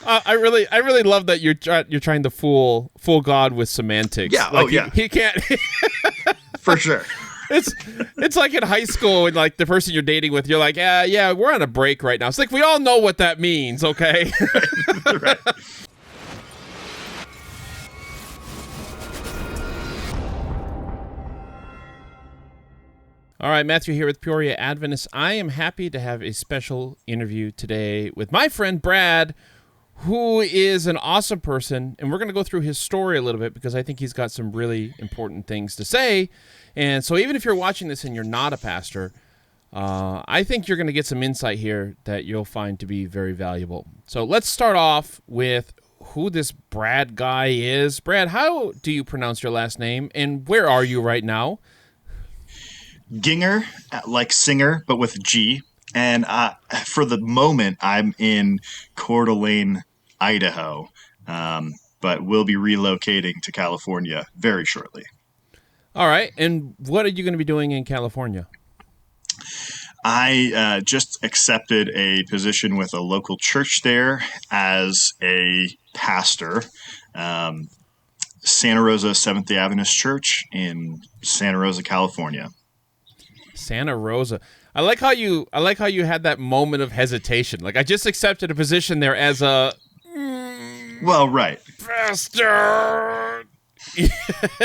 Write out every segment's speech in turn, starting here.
I really love that you're trying to fool God with semantics. Yeah. Like Yeah. he can't. For sure. It's like in high school and like the person you're dating with, you're like, yeah, we're on a break right now. It's like we all know what that means, okay? Right. All right, Matthew here with Peoria Adventist. I am happy to have a special interview today with my friend Brad, who is an awesome person, and we're going to go through his story a little bit because I think he's got some really important things to say. And so even if you're watching this and you're not a pastor, I think you're going to get some insight here that you'll find to be very valuable. So let's start off with who this Brad guy is. Brad, how do you pronounce your last name, and where are you right now? Gienger, like singer, but with G. And for the moment, I'm in Coeur d'Alene, Idaho, but we'll be relocating to California very shortly. All right. And what are you going to be doing in California? I just accepted a position with a local church there as a pastor. Santa Rosa Seventh-day Adventist Church in Santa Rosa, California. Santa Rosa. I like how you had that moment of hesitation. Like I just accepted a position there as a Well, right. pastor.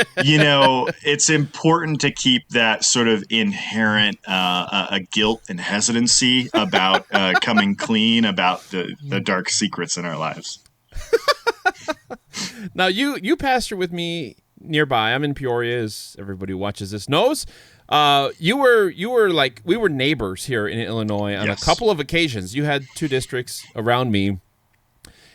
It's important to keep that sort of inherent a guilt and hesitancy about coming clean about the dark secrets in our lives. Now you pastor with me nearby. I'm in Peoria, as everybody who watches this knows. You were like, we were neighbors here in Illinois on Yes. a couple of occasions. You had two districts around me,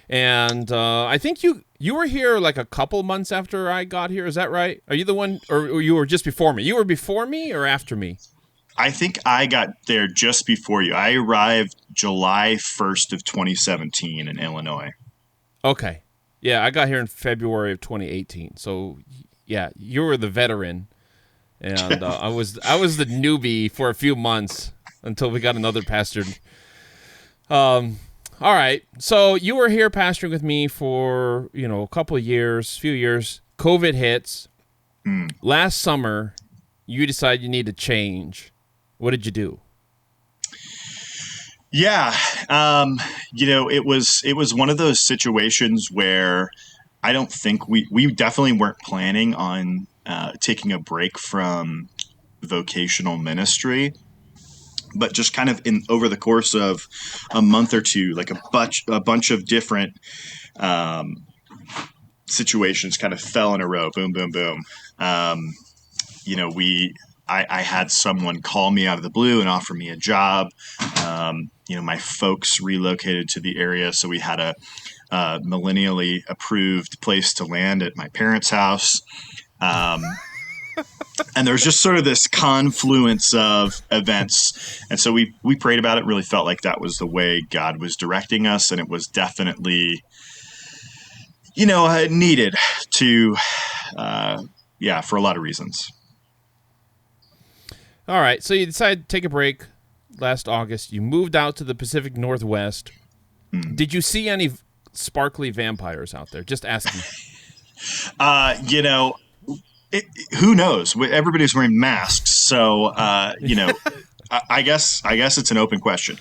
and I think you were here like a couple months after I got here. Is that right? Are you the one, or you were just before me? You were before me or after me? I think I got there just before you. I arrived July 1st of 2017 in Illinois. Okay. Yeah, I got here in February of 2018. So, yeah, you were the veteran. And I was the newbie for a few months until we got another pastor. All right. So you were here pastoring with me for, a couple of years, few years. COVID hits. Last summer, you decided you need to change. What did you do? Yeah. It was one of those situations where I don't think we definitely weren't planning on taking a break from vocational ministry, but just kind of over the course of a month or two, like a bunch of different situations kind of fell in a row. Boom, boom, boom. I had someone call me out of the blue and offer me a job. My folks relocated to the area, so we had a millennially approved place to land at my parents' house. And there was just sort of this confluence of events. And so we prayed about it, really felt like that was the way God was directing us. And it was definitely, needed to, for a lot of reasons. All right. So you decided to take a break last August. You moved out to the Pacific Northwest. Did you see any sparkly vampires out there? Just asking. Who knows? Everybody's wearing masks, so I guess it's an open question.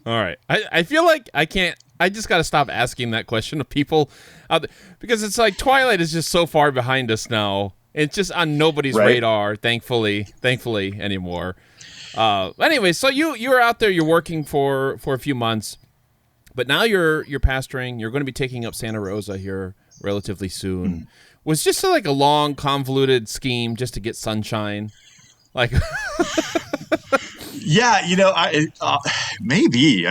All right, I feel like I can't. I just got to stop asking that question of people out there, because it's like Twilight is just so far behind us now. It's just on nobody's radar, thankfully anymore. Anyway, so you were out there. You're working for a few months, but now you're pastoring. You're going to be taking up Santa Rosa here relatively soon. Was just like a long, convoluted scheme just to get sunshine, like. Yeah, maybe.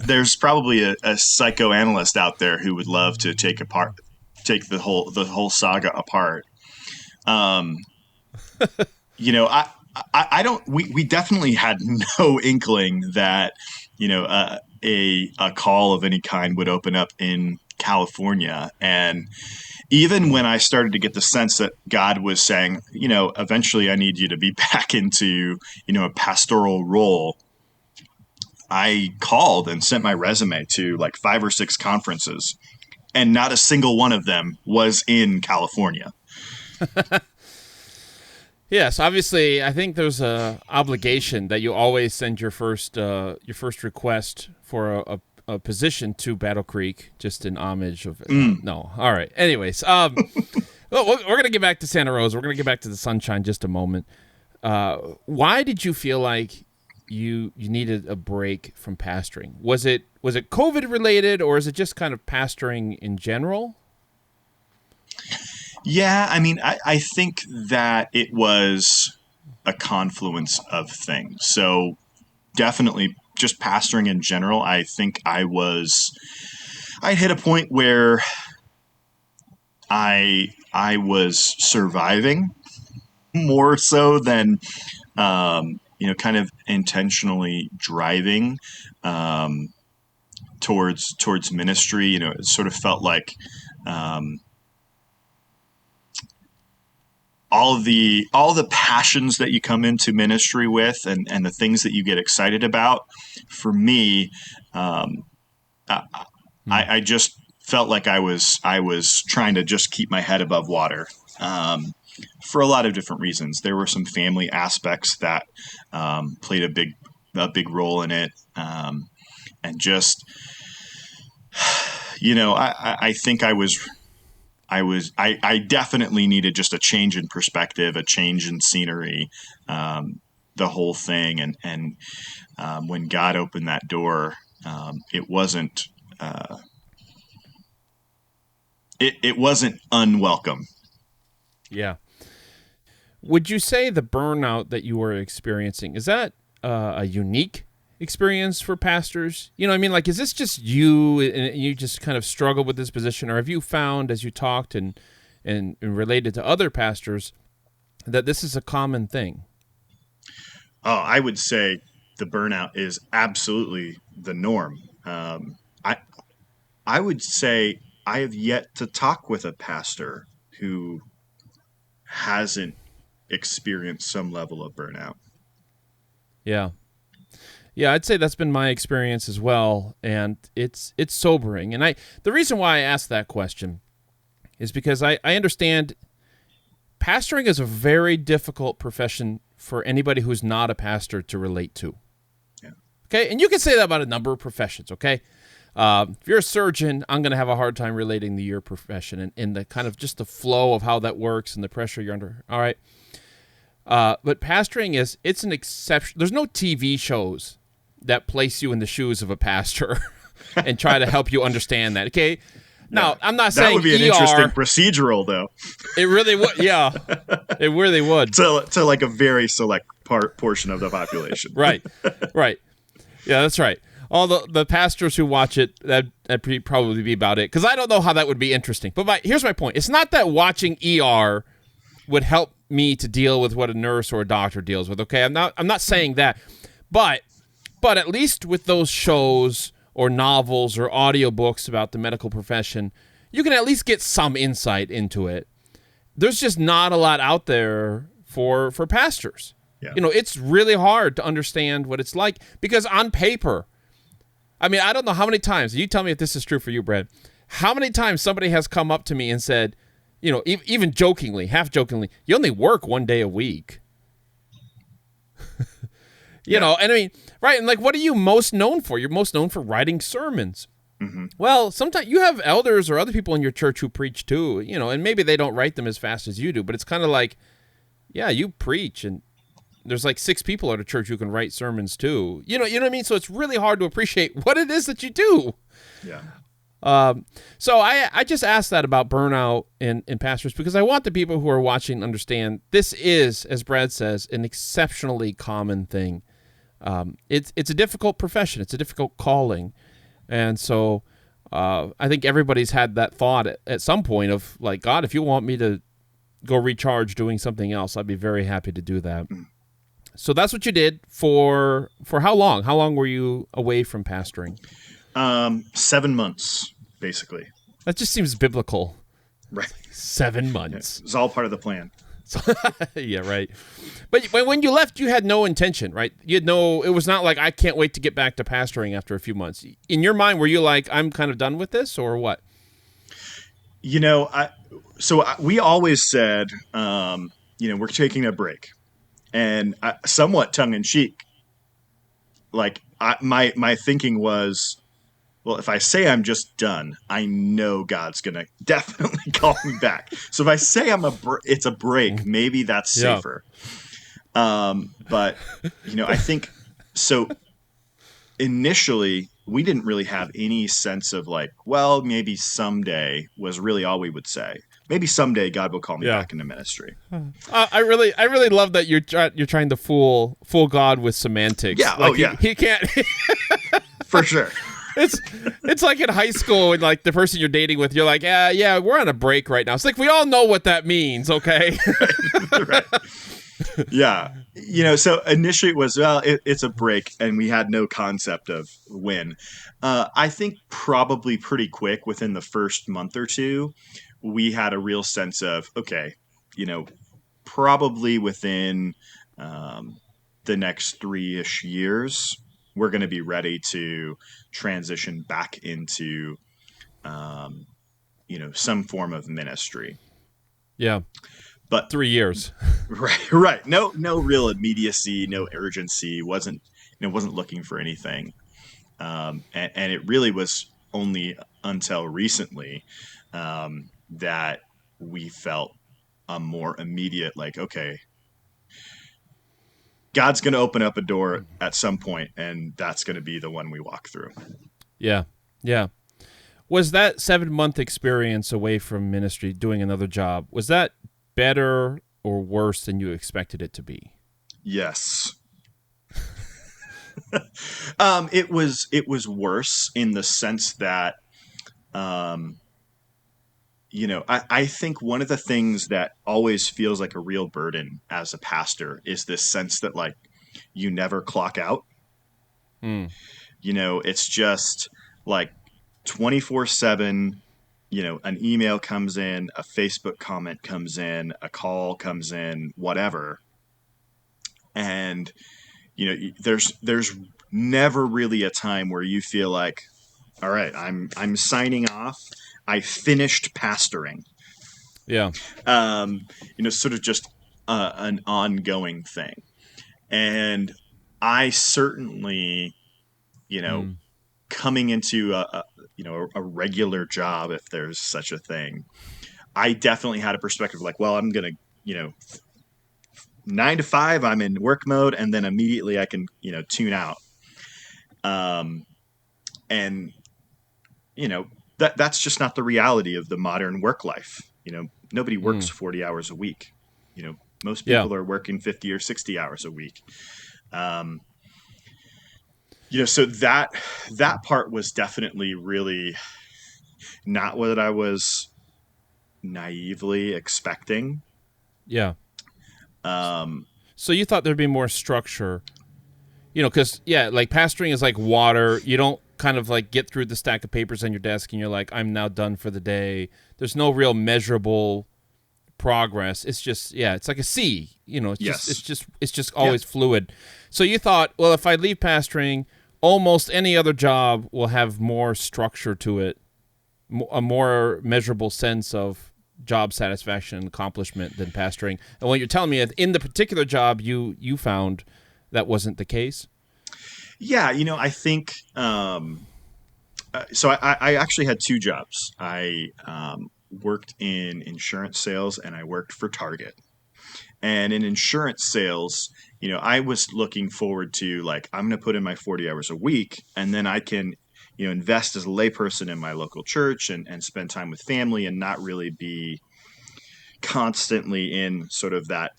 There's probably a psychoanalyst out there who would love to take the whole saga apart. I don't. We definitely had no inkling that a call of any kind would open up in California. And even when I started to get the sense that God was saying, eventually I need you to be back into, a pastoral role, I called and sent my resume to like 5 or 6 conferences, and not a single one of them was in California. Yes, obviously, I think there's a obligation that you always send your first request for a position to Battle Creek, just in homage of. No, all right. Anyways, well, we're gonna get back to Santa Rosa. We're gonna get back to the sunshine just a moment. Why did you feel like you needed a break from pastoring? Was it COVID related, or is it just kind of pastoring in general? Yeah, I mean, I think that it was a confluence of things. So definitely just pastoring in general. I think I hit a point where I was surviving more so than kind of intentionally driving towards ministry. It sort of felt like all the passions that you come into ministry with, and the things that you get excited about. For me, I just felt like I was trying to just keep my head above water. For a lot of different reasons. There were some family aspects that played a big role in it, and just I think I definitely needed just a change in perspective, a change in scenery, the whole thing, and when God opened that door, it wasn't it wasn't unwelcome. Yeah. Would you say the burnout that you were experiencing, is that a unique experience for pastors? You know what I mean? Like, is this just you and you just kind of struggle with this position? Or have you found, as you talked and related to other pastors, that this is a common thing? Oh, I would say the burnout is absolutely the norm. I would say I have yet to talk with a pastor who hasn't experienced some level of burnout. Yeah. Yeah, I'd say that's been my experience as well, and it's sobering. And the reason why I asked that question is because I understand pastoring is a very difficult profession for anybody who's not a pastor to relate to. Yeah. Okay, and you can say that about a number of professions, okay? If you're a surgeon, I'm going to have a hard time relating to your profession and the kind of just the flow of how that works and the pressure you're under. All right. But pastoring it's an exception. There's no TV shows that place you in the shoes of a pastor and try to help you understand that. Okay. Now, I'm not saying that would be an ER, interesting procedural, though. It really would. Yeah, it really would. To like a very select portion of the population. Right. Yeah, that's right. All the pastors who watch it, that'd probably be about it. Because I don't know how that would be interesting. But here's my point. It's not that watching ER would help me to deal with what a nurse or a doctor deals with. Okay, I'm not saying that, but at least with those shows or novels or audiobooks about the medical profession, you can at least get some insight into it. There's just not a lot out there for pastors. Yeah. It's really hard to understand what it's like because on paper, I mean, I don't know how many times, you tell me if this is true for you, Brad, how many times somebody has come up to me and said, even jokingly, half jokingly, you only work 1 day a week. And I mean, right, and like, what are you most known for? You're most known for writing sermons. Mm-hmm. Well, sometimes you have elders or other people in your church who preach too, and maybe they don't write them as fast as you do, but it's kind of like, yeah, you preach, and there's like 6 people at a church who can write sermons too. You know what I mean? So it's really hard to appreciate what it is that you do. Yeah. So I just asked that about burnout in pastors because I want the people who are watching to understand this is, as Brad says, an exceptionally common thing. It's a difficult profession. It's a difficult calling. And so I think everybody's had that thought at some point of like, God, if you want me to go recharge doing something else, I'd be very happy to do that. So that's what you did for how long? How long were you away from pastoring? 7 months, basically. That just seems biblical. Right. 7 months. It's all part of the plan. Yeah, right. But when you left, you had no intention, right? You had no. It was not like I can't wait to get back to pastoring after a few months. In your mind, were you like, I'm kind of done with this, or what? You know, we always said, we're taking a break, and somewhat tongue in cheek, like my thinking was, well, if I say I'm just done, I know God's gonna definitely call me back. So if I say it's a break, maybe that's Yeah. safer. But I think so. Initially, we didn't really have any sense of like, well, maybe someday was really all we would say. Maybe someday God will call me Yeah. back into ministry. I really love that you're trying to fool God with semantics. Yeah. Oh, Like yeah. he can't. For sure. It's like in high school when like the person you're dating with, you're like, yeah, we're on a break right now. It's like we all know what that means, okay? Right. Yeah. So initially it was, well, it's a break, and we had no concept of when. I think probably pretty quick within the first month or two, we had a real sense of, okay, you know, probably within um, the next 3-ish years, we're going to be ready to transition back into, um, some form of ministry. Yeah, But 3 years. right, right. No real immediacy, no urgency. Wasn't looking for anything, and it really was only until recently that we felt a more immediate, like, okay, God's going to open up a door at some point, and that's going to be the one we walk through. Yeah, yeah. Was that 7 month experience away from ministry, doing another job, was that better or worse than you expected it to be? Yes. It was worse in the sense that, um, I think one of the things that always feels like a real burden as a pastor is this sense that, like, you never clock out. Hmm. It's just like 24/7. An email comes in, a Facebook comment comes in, a call comes in, whatever. And, there's never really a time where you feel like, all right, I'm signing off. I finished pastoring. Yeah. Sort of just an ongoing thing. And I certainly, you know, Hmm. coming into a regular job, if there's such a thing, I definitely had a perspective like, well, I'm gonna, 9 to 5, I'm in work mode, and then immediately I can, tune out. Um, and that's just not the reality of the modern work life. Nobody works Hmm. 40 hours a week. Most Yeah. people are working 50 or 60 hours a week. Um, so that part was definitely really not what I was naively expecting. Yeah. Um, So you thought there'd be more structure, because yeah, like pastoring is like water. You don't kind of like get through the stack of papers on your desk and you're like, I'm now done for the day. There's no real measurable progress. It's just, yeah, it's like a sea. yes. It's just Yeah. always fluid. So you thought, well, if I leave pastoring, almost any other job will have more structure to it, a more measurable sense of job satisfaction and accomplishment than pastoring. And what you're telling me, in the particular job you found, that wasn't the case. Yeah. I think, so I actually had two jobs. I worked in insurance sales, and I worked for Target. And in insurance sales, I was looking forward to, like, I'm going to put in my 40 hours a week, and then I can, invest as a layperson in my local church, and spend time with family, and not really be constantly in sort of that,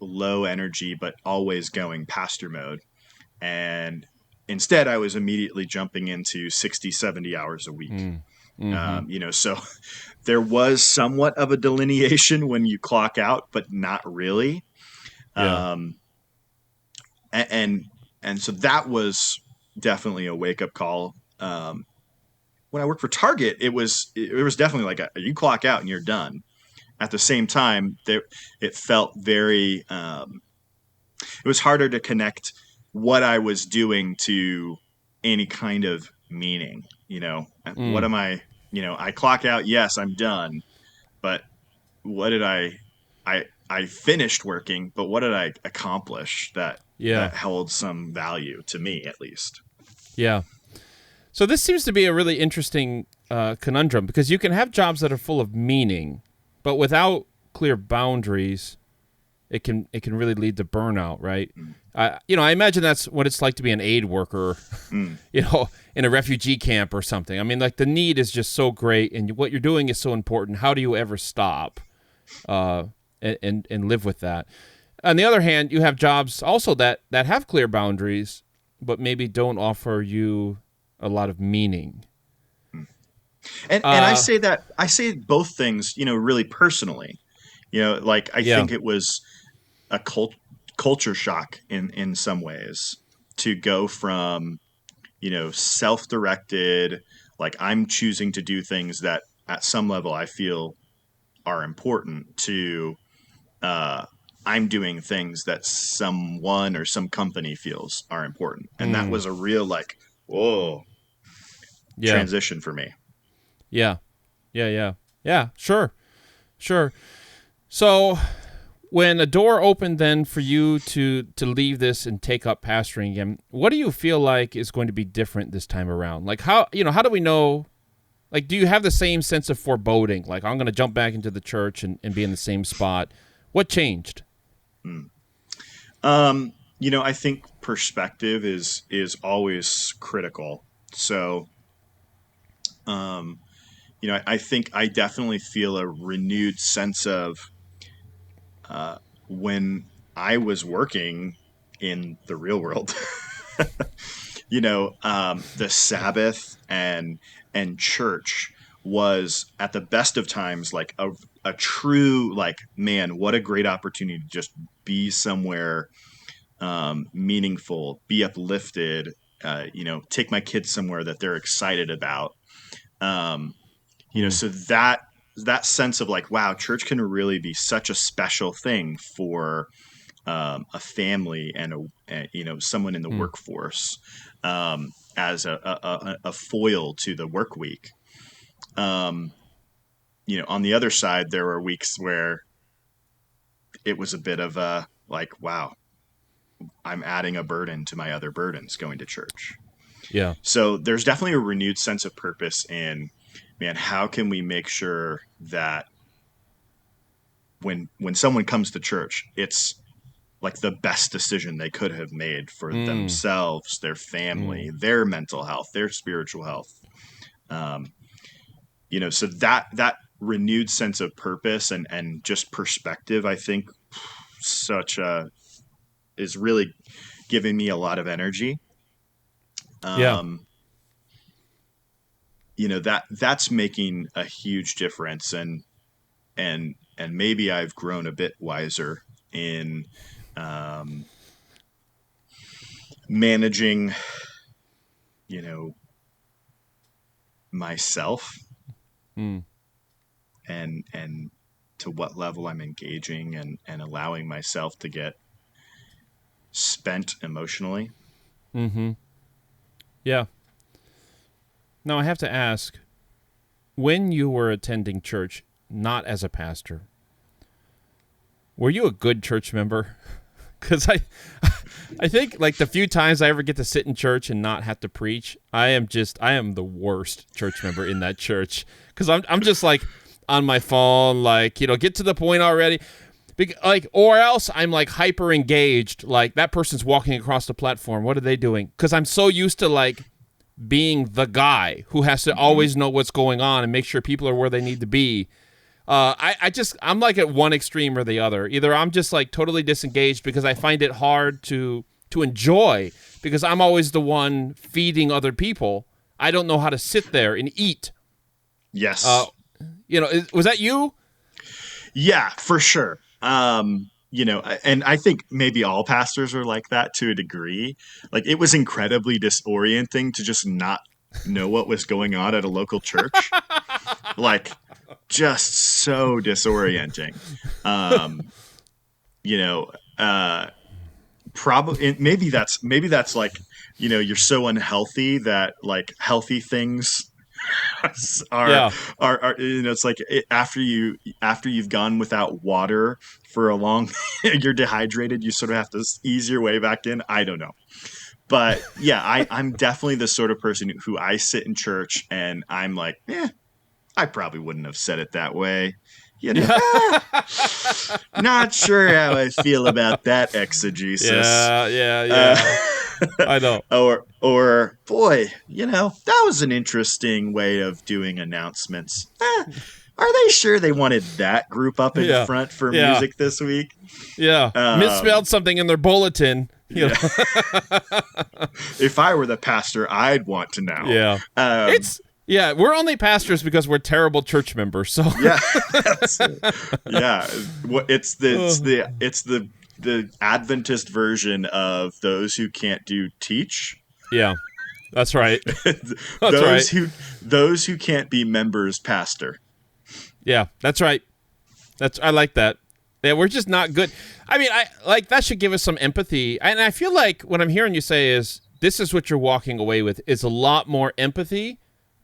low energy, but always going pastor mode. And instead, I was immediately jumping into 60, 70 hours a week. Mm. Mm-hmm. So there was somewhat of a delineation when you clock out, but not really. Yeah. Um, and so that was definitely a wake up call. When I worked for Target, it was definitely like you clock out and you're done. at the same time, it felt very. It was harder to connect what I was doing to any kind of meaning. What Mm, am I? I clock out. Yes, I'm done. But what did I finished working, but what did I accomplish yeah. that held some value to me at least? Yeah. So this seems to be a really interesting conundrum because you can have jobs that are full of meaning, but without clear boundaries, it can really lead to burnout, right? Mm. I imagine that's what it's like to be an aid worker, Mm. in a refugee camp or something. I mean, like the need is just so great, and what you're doing is so important. How do you ever stop uh, and live with that? On the other hand, you have jobs also that have clear boundaries, but maybe don't offer you a lot of meaning. And Uh, I say both things, really personally. Like I yeah. think it was a culture shock in some ways to go from self-directed, like I'm choosing to do things that at some level I feel are important, to uh, I'm doing things that someone or some company feels are important, and that Mm, was a real like whoa yeah. transition for me. Yeah. Yeah. Yeah. Yeah. Sure. Sure. So when a door opened then for you to leave this and take up pastoring again, what do you feel like is going to be different this time around? Like how do we know, like, do you have the same sense of foreboding? Like, I'm going to jump back into the church and be in the same spot. What changed? Mm. I think perspective is always critical. So, um, I think I definitely feel a renewed sense of uh, when I was working in the real world. The Sabbath and church was at the best of times like a true like, man, what a great opportunity to just be somewhere meaningful, be uplifted, take my kids somewhere that they're excited about. Um, Hmm. so that sense of like, wow, church can really be such a special thing for a family and someone in the Hmm. workforce, as a foil to the work week. Um, on the other side, there were weeks where it was a bit of a like, wow, I'm adding a burden to my other burdens going to church. Yeah. So there's definitely a renewed sense of purpose in, man, how can we make sure that when someone comes to church, it's like the best decision they could have made for Hmm. themselves, their Hmm. family, their mental health, their spiritual health. Um, so that renewed sense of purpose and just perspective, I think, such a is really giving me a lot of energy. Yeah. Um, that's making a huge difference, and maybe I've grown a bit wiser in um, managing, you know, myself Hmm. and to what level I'm engaging and allowing myself to get spent emotionally. Mm-hmm. Yeah. Now I have to ask, when you were attending church, not as a pastor, were you a good church member? Because I think like the few times I ever get to sit in church and not have to preach, I am the worst church member in that church because I'm just like on my phone, like get to the point already, like, or else I'm like hyper engaged, like that person's walking across the platform. What are they doing? Because I'm so used to like being the guy who has to Mm-hmm. always know what's going on and make sure people are where they need to be. I'm like at one extreme or the other. Either I'm just like totally disengaged because I find it hard to enjoy because I'm always the one feeding other people. I don't know how to sit there and eat. Uh, Yes. was that you? Yeah, for sure. And I think maybe all pastors are like that to a degree. Like it was incredibly disorienting to just not know what was going on at a local church. Like just so disorienting. Um, you know, probably maybe that's like, you're so unhealthy that like healthy things are Yeah. it's like after you've gone without water for a long you're dehydrated, you sort of have to ease your way back in. I don't know. But yeah, I'm definitely the sort of person who I sit in church and I'm like, I probably wouldn't have said it that way. Yeah. Not sure how I feel about that exegesis. Yeah. Yeah. Uh, Yeah. I know. or boy, that was an interesting way of doing announcements. Are they sure they wanted that group up in Yeah. front for Yeah. music this week? Yeah. Misspelled something in their bulletin. Yeah. If I were the pastor, I'd want to know. Yeah. We're only pastors because we're terrible church members. So Yeah, yeah. It's the Adventist version of those who can't do teach. yeah, that's right. That's those right. who can't be members pastor. Yeah, that's right. I like that. Yeah, we're just not good. I mean, I like that should give us some empathy. And I feel like what I'm hearing you say is this is what you're walking away with is a lot more empathy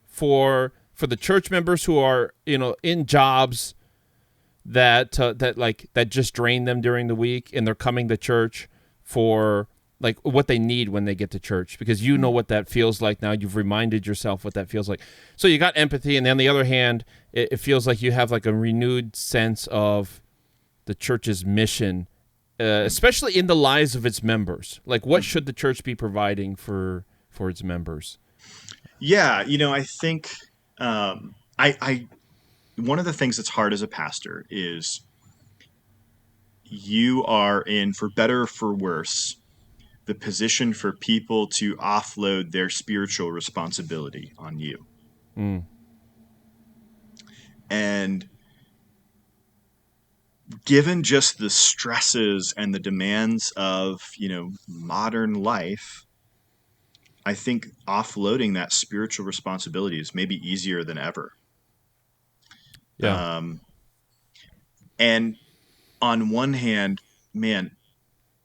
for the church members who are, in jobs that just drain them during the week, and they're coming to church for like what they need when they get to church, because you know what that feels like now. You've reminded yourself what that feels like. So you got empathy, and then on the other hand, it feels like you have like a renewed sense of the church's mission, especially in the lives of its members. Like, what should the church be providing for its members? Yeah, I think I one of the things that's hard as a pastor is you are in, for better or for worse, the position for people to offload their spiritual responsibility on you. Mm. And given just the stresses and the demands of, modern life, I think offloading that spiritual responsibility is maybe easier than ever. Yeah. And on one hand, man,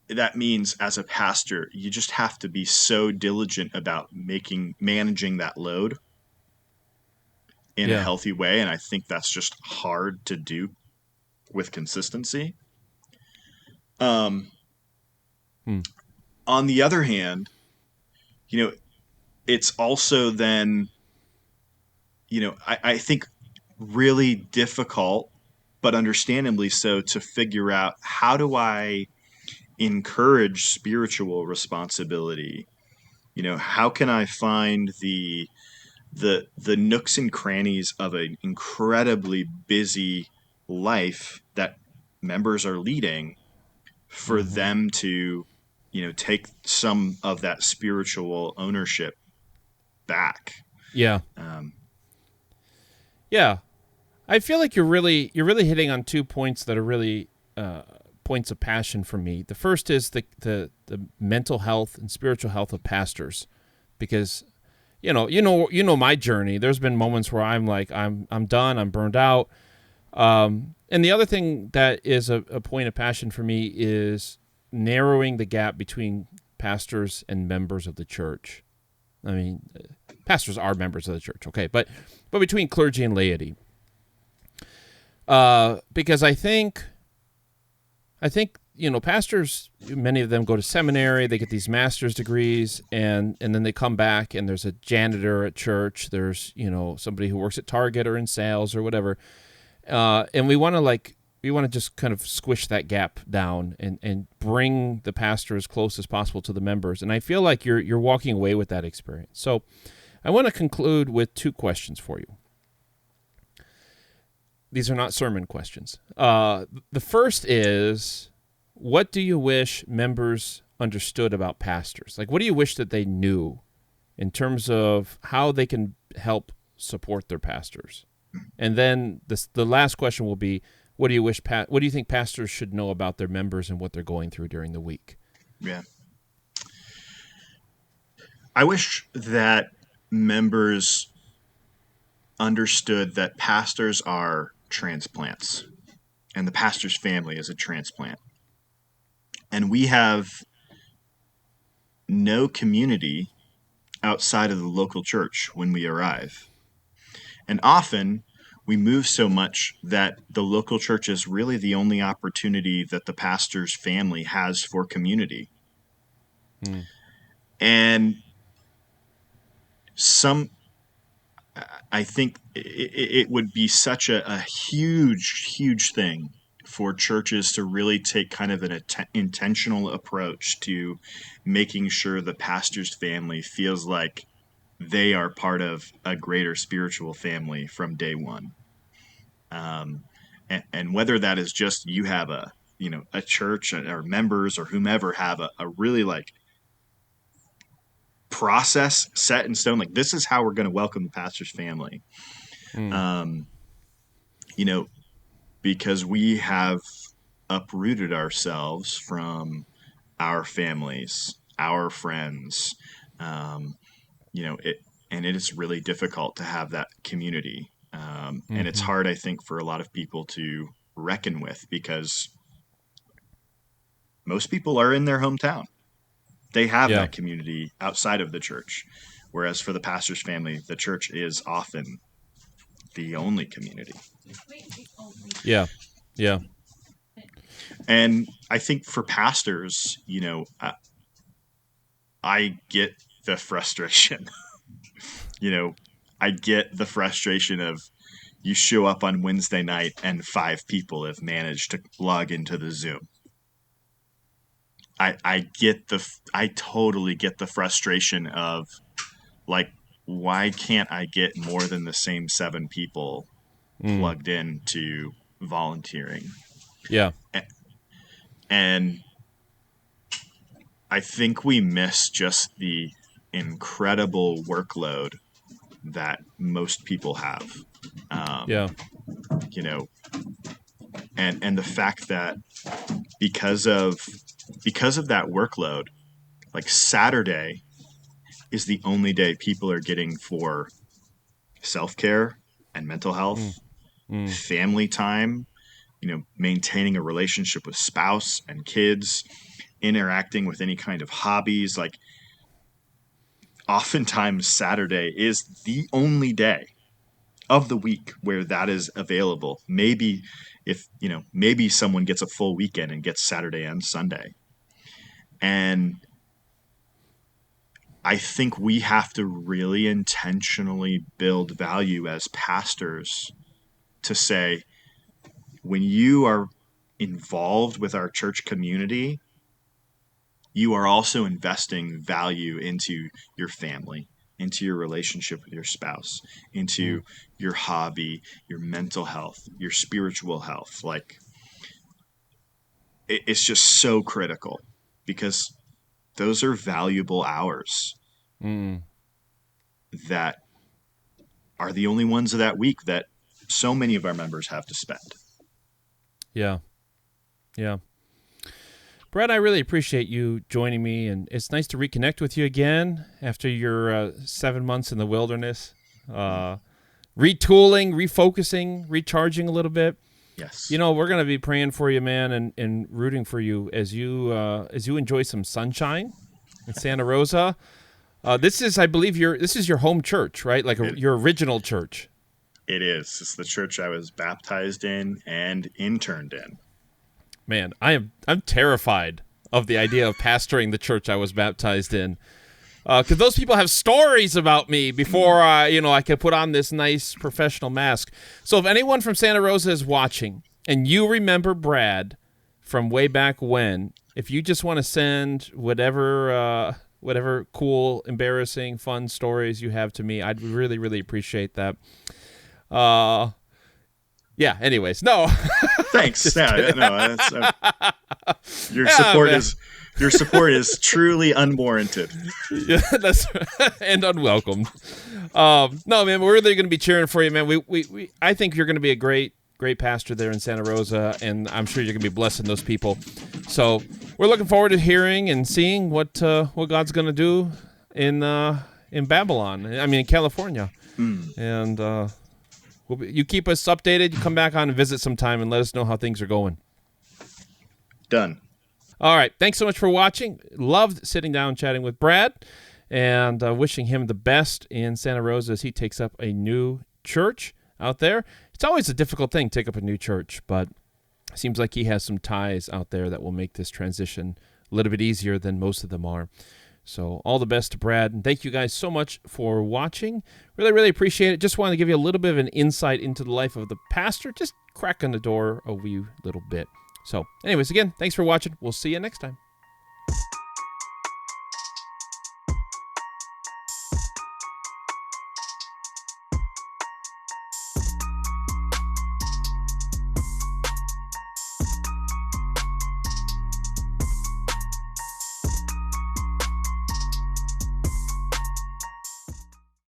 that means as a pastor, you just have to be so diligent about managing that load in a Yeah. healthy way. And I think that's just hard to do with consistency. Hmm. On the other hand, it's also then, I think really difficult, but understandably so, to figure out how do I encourage spiritual responsibility. How can I find the nooks and crannies of an incredibly busy life that members are leading for them to, take some of that spiritual ownership back. Yeah. Um, Yeah. I feel like you're really hitting on 2 points that are really points of passion for me. The first is the mental health and spiritual health of pastors, because you know my journey. There's been moments where I'm like I'm done, I'm burned out. And the other thing that is a point of passion for me is narrowing the gap between pastors and members of the church. I mean, pastors are members of the church, okay, but between clergy and laity. Because I think pastors, many of them go to seminary, they get these master's degrees, and then they come back and there's a janitor at church, there's somebody who works at Target or in sales or whatever, and we want to just kind of squish that gap down and bring the pastor as close as possible to the members, and I feel like you're walking away with that experience. So I want to conclude with 2 questions for you. These are not sermon questions. The first is, what do you wish members understood about pastors? Like, what do you wish that they knew in terms of how they can help support their pastors? And then the last question will be, what do you think pastors should know about their members and what they're going through during the week? Yeah. I wish that members understood that pastors are transplants, and the pastor's family is a transplant. And we have no community outside of the local church when we arrive. And often we move so much that the local church is really the only opportunity that the pastor's family has for community. And I think it would be such a huge thing for churches to really take kind of an intentional approach to making sure the pastor's family feels like they are part of a greater spiritual family from day one. And whether that is just you have a church or members or whomever have a really like process set in stone, like this is how we're going to welcome the pastor's family. Because we have uprooted ourselves from our families, our friends, and it is really difficult to have that community. And it's hard, I think, for a lot of people to reckon with, because most people are in their hometown. They have that community outside of the church. Whereas for the pastor's family, the church is often the only community. Yeah. Yeah. And I think for pastors, I get the frustration. I get the frustration of you show up on Wednesday night and 5 people have managed to log into the Zoom. I totally get the frustration of like, why can't I get more than the same 7 people plugged in to volunteering? Yeah. And I think we miss just the incredible workload that most people have. And the fact that because of that workload, like Saturday is the only day people are getting for self-care and mental health, family time, maintaining a relationship with spouse and kids, interacting with any kind of hobbies. Like oftentimes Saturday is the only day of the week where that is available. Maybe maybe someone gets a full weekend and gets Saturday and Sunday. And I think we have to really intentionally build value as pastors to say, when you are involved with our church community, you are also investing value into your family, into your relationship with your spouse, into your hobby, your mental health, your spiritual health. Like, it's just so critical, because those are valuable hours that are the only ones of that week that so many of our members have to spend. Yeah. Yeah. Brad, I really appreciate you joining me, and it's nice to reconnect with you again after your 7 months in the wilderness, retooling, refocusing, recharging a little bit. Yes. We're going to be praying for you, man, and rooting for you as you enjoy some sunshine in Santa Rosa. This is, I believe, your home church, right? Like your original church. It is. It's the church I was baptized in and interned in. Man, I'm terrified of the idea of pastoring the church I was baptized in, because those people have stories about me before I could put on this nice professional mask. So if anyone from Santa Rosa is watching and you remember Brad from way back when, if you just want to send whatever cool, embarrassing, fun stories you have to me, I'd really, really appreciate that. Yeah. Anyways, no. Thanks. Your support is truly unwarranted. Yeah, that's and unwelcomed. No, man, we're really going to be cheering for you, man. I think you're going to be a great pastor there in Santa Rosa, and I'm sure you're going to be blessing those people. So we're looking forward to hearing and seeing what God's going to do in Babylon. I mean, in California, and You keep us updated. You come back on and visit sometime and let us know how things are going. Done. All right. Thanks so much for watching. Loved sitting down and chatting with Brad, and wishing him the best in Santa Rosa as he takes up a new church out there. It's always a difficult thing to take up a new church, but it seems like he has some ties out there that will make this transition a little bit easier than most of them are. So all the best to Brad, and thank you guys so much for watching. Really, really appreciate it. Just want to give you a little bit of an insight into the life of the pastor, just cracking the door a wee little bit. So anyways, again, thanks for watching. We'll see you next time.